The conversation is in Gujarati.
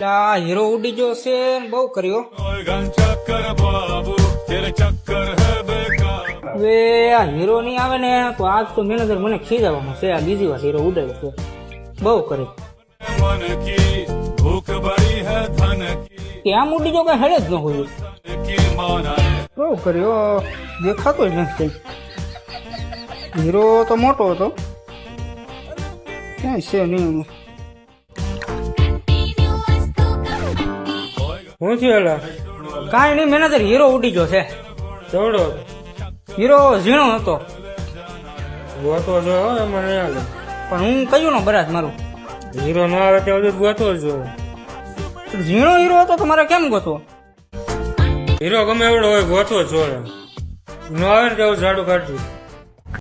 આ હીરો ઉડી ગયો છે ને બહુ કર્યો. હવે આ હીરો નહીં આવે ને તો આજ તો મેનેજર મને ખીજાવાનો છે. આ બીજી વાર હીરો ઉડાડ્યો છે, બહુ કરે. કેમ ઉડી ગયો કઈ હેડે જ ન હોય. બહુ કર્યો, દેખાતો જ નથી. હીરો તો મોટો હતો, ક્યાંય છે નહીં. હું થયું એલા? કાંઈ નહીં મેનેજર, હીરો ઉડી ગયો છે. ચવડો હીરો ઝીણો હતો ગોતો છો એમાં નહીં આવે. પણ હું કયું નો બરાજ મારું. હીરો ના આવે ત્યાં સુધી ગોતો છો. ઝીણો હીરો હતો તો મારે કેમ ગોતવો? હીરો ગમે એવડો હોય ગોતો છો. ન આવે ને ત્યાં ઝાડુ કાઢી.